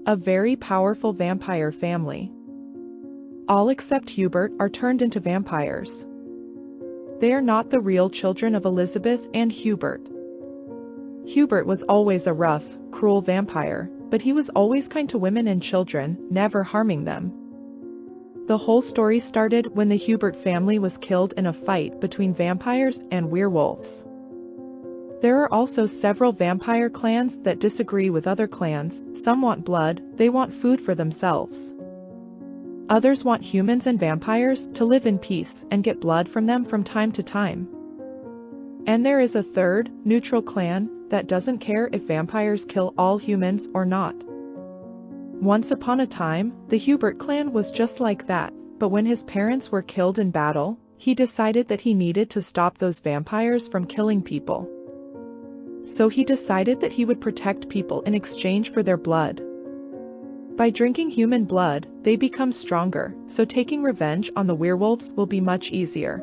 A very powerful vampire family. All except Hubert are turned into vampires. They are not the real children of Elizabeth and Hubert. Hubert was always a rough, cruel vampire, but he was always kind to women and children, never harming them. The whole story started when the Hubert family was killed in a fight between vampires and werewolves. There are also several vampire clans that disagree with other clans. Some want blood, they want food for themselves. Others want humans and vampires to live in peace and get blood from them from time to time. And there is a third, neutral clan, that doesn't care if vampires kill all humans or not. Once upon a time, the Hubert clan was just like that, but when his parents were killed in battle, he decided that he needed to stop those vampires from killing people. So he decided that he would protect people in exchange for their blood. By drinking human blood, they become stronger, so taking revenge on the werewolves will be much easier.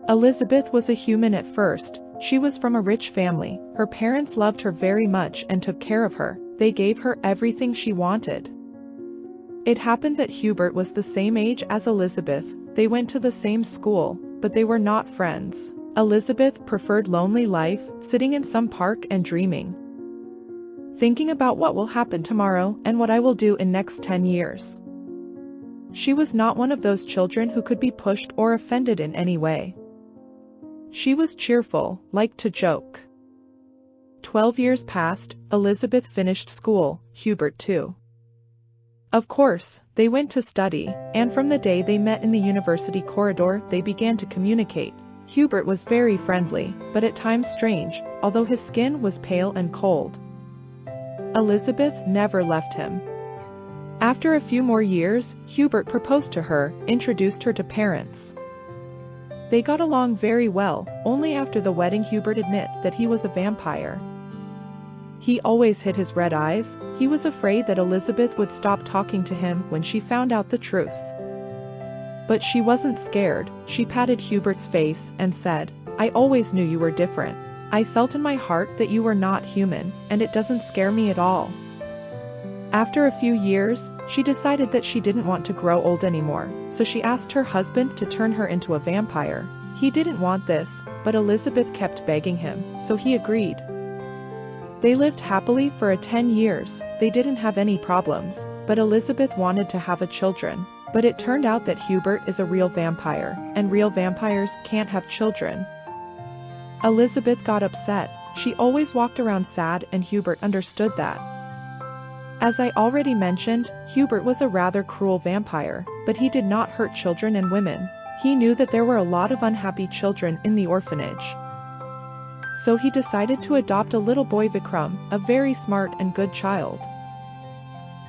Elizabeth was a human at first. She was from a rich family. Her parents loved her very much and took care of her. They gave her everything she wanted. It happened that Hubert was the same age as Elizabeth. They went to the same school, but they were not friends. Elizabeth preferred lonely life, sitting in some park and dreaming. Thinking about what will happen tomorrow and what I will do in next 10 years. She was not one of those children who could be pushed or offended in any way. She was cheerful, liked to joke. 12 years passed, Elizabeth finished school, Hubert too. Of course, they went to study, and from the day they met in the university corridor they began to communicate. Hubert was very friendly, but at times strange, although his skin was pale and cold. Elizabeth never left him. After a few more years, Hubert proposed to her, introduced her to parents. They got along very well. Only after the wedding Hubert admitted that he was a vampire. He always hid his red eyes. He was afraid that Elizabeth would stop talking to him when she found out the truth. But she wasn't scared. She patted Hubert's face and said, "I always knew you were different. I felt in my heart that you were not human, and it doesn't scare me at all." After a few years, she decided that she didn't want to grow old anymore, so she asked her husband to turn her into a vampire. He didn't want this, but Elizabeth kept begging him, so he agreed. They lived happily for 10 years. They didn't have any problems, but Elizabeth wanted to have children. But it turned out that Hubert is a real vampire, and real vampires can't have children. Elizabeth got upset. She always walked around sad, and Hubert understood that. As I already mentioned, Hubert was a rather cruel vampire, but he did not hurt children and women. He knew that there were a lot of unhappy children in the orphanage. So he decided to adopt a little boy, Vikram, a very smart and good child.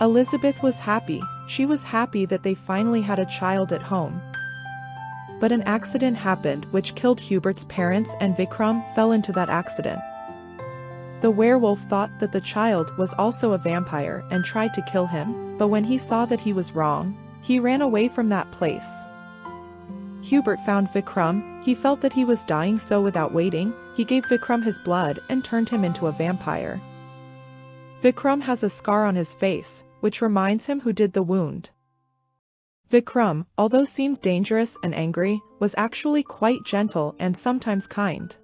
Elizabeth was happy. She was happy that they finally had a child at home. But an accident happened which killed Hubert's parents, and Vikram fell into that accident. The werewolf thought that the child was also a vampire and tried to kill him, but when he saw that he was wrong, he ran away from that place. Hubert found Vikram. He felt that he was dying, so without waiting, he gave Vikram his blood and turned him into a vampire. Vikram has a scar on his face, which reminds him who did the wound. Vikram, although seemed dangerous and angry, was actually quite gentle and sometimes kind.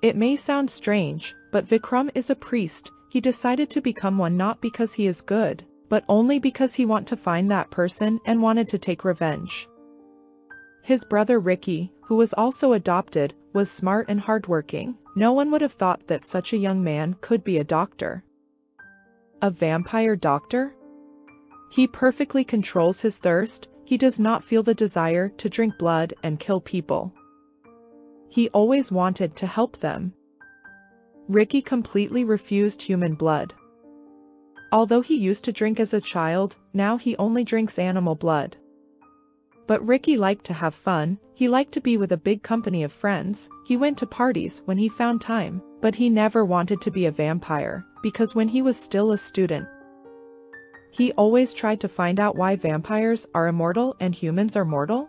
It may sound strange, but Vikram is a priest. He decided to become one not because he is good, but only because he wanted to find that person and wanted to take revenge. His brother Ricky, who was also adopted, was smart and hardworking. No one would have thought that such a young man could be a doctor. A vampire doctor? He perfectly controls his thirst. He does not feel the desire to drink blood and kill people. He always wanted to help them. Ricky completely refused human blood. Although he used to drink as a child, now he only drinks animal blood. But Ricky liked to have fun. He liked to be with a big company of friends. He went to parties when he found time, but he never wanted to be a vampire, because when he was still a student, he always tried to find out why vampires are immortal and humans are mortal.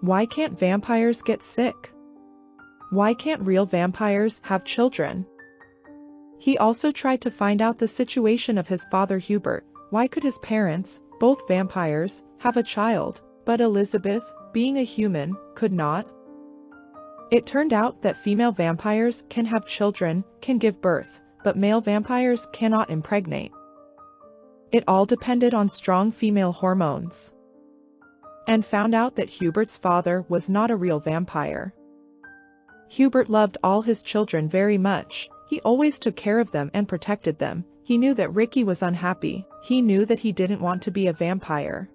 Why can't vampires get sick? Why can't real vampires have children? He also tried to find out the situation of his father Hubert. Why could his parents, both vampires, have a child, but Elizabeth, being a human, could not? It turned out that female vampires can have children, can give birth, but male vampires cannot impregnate. It all depended on strong female hormones. And found out that Hubert's father was not a real vampire. Hubert loved all his children very much. He always took care of them and protected them. He knew that Ricky was unhappy. He knew that he didn't want to be a vampire.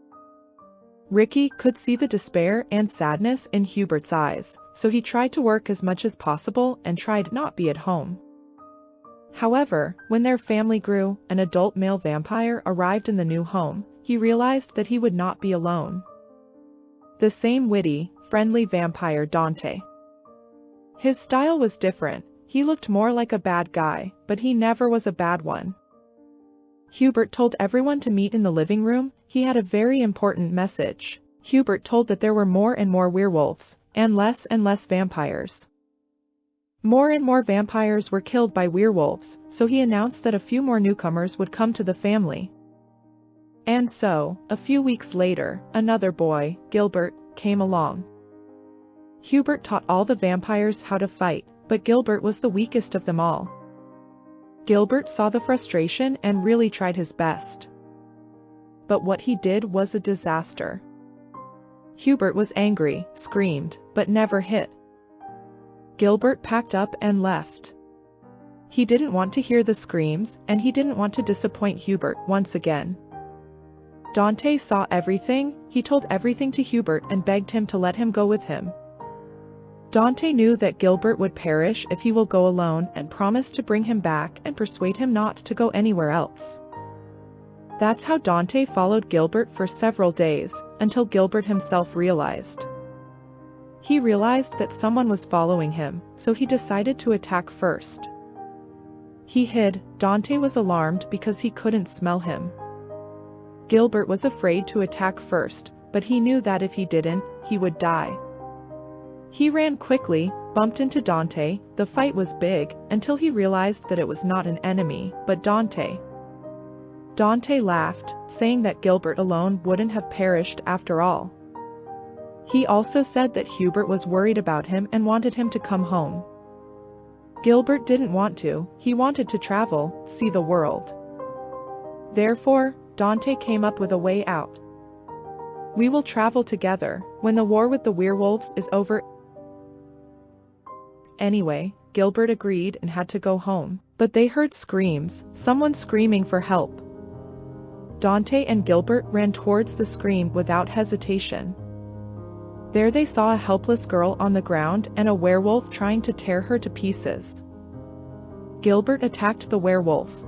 Ricky could see the despair and sadness in Hubert's eyes, so he tried to work as much as possible and tried not be at home. However, when their family grew, an adult male vampire arrived in the new home. He realized that he would not be alone. The same witty, friendly vampire Dante. His style was different. He looked more like a bad guy, but he never was a bad one. Hubert told everyone to meet in the living room. He had a very important message. Hubert told that there were more and more werewolves, and less vampires. More and more vampires were killed by werewolves, so he announced that a few more newcomers would come to the family. And so, a few weeks later, another boy, Gilbert, came along. Hubert taught all the vampires how to fight, but Gilbert was the weakest of them all. Gilbert saw the frustration and really tried his best. But what he did was a disaster. Hubert was angry, screamed, but never hit. Gilbert packed up and left. He didn't want to hear the screams, and he didn't want to disappoint Hubert once again. Dante saw everything. He told everything to Hubert and begged him to let him go with him. Dante knew that Gilbert would perish if he will go alone and promised to bring him back and persuade him not to go anywhere else. That's how Dante followed Gilbert for several days, until Gilbert himself realized. He realized that someone was following him, so he decided to attack first. He hid. Dante was alarmed because he couldn't smell him. Gilbert was afraid to attack first, but he knew that if he didn't, he would die. He ran quickly, bumped into Dante. The fight was big, until he realized that it was not an enemy, but Dante. Dante laughed, saying that Gilbert alone wouldn't have perished after all. He also said that Hubert was worried about him and wanted him to come home. Gilbert didn't want to. He wanted to travel, see the world. Therefore, Dante came up with a way out. We will travel together, when the war with the werewolves is over. Anyway, Gilbert agreed and had to go home, but they heard screams, someone screaming for help. Dante and Gilbert ran towards the scream without hesitation. There they saw a helpless girl on the ground and a werewolf trying to tear her to pieces. Gilbert attacked the werewolf.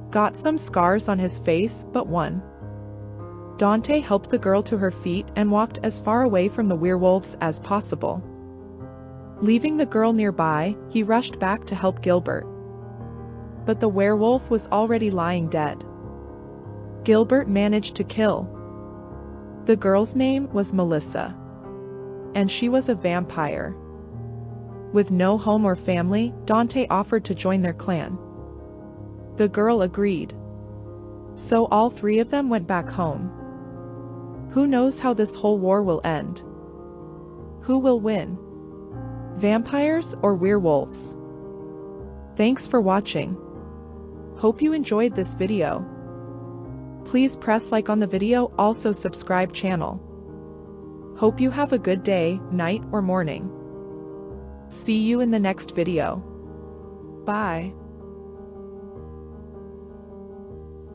Got some scars on his face, but won. Dante helped the girl to her feet and walked as far away from the werewolves as possible. Leaving the girl nearby, he rushed back to help Gilbert. But the werewolf was already lying dead. Gilbert managed to kill. The girl's name was Melissa. And she was a vampire. With no home or family, Dante offered to join their clan. The girl agreed. So all three of them went back home. Who knows how this whole war will end? Who will win? Vampires or werewolves? Thanks for watching. Hope you enjoyed this video. Please press like on the video, also subscribe channel. Hope you have a good day, night or morning. See you in the next video. Bye.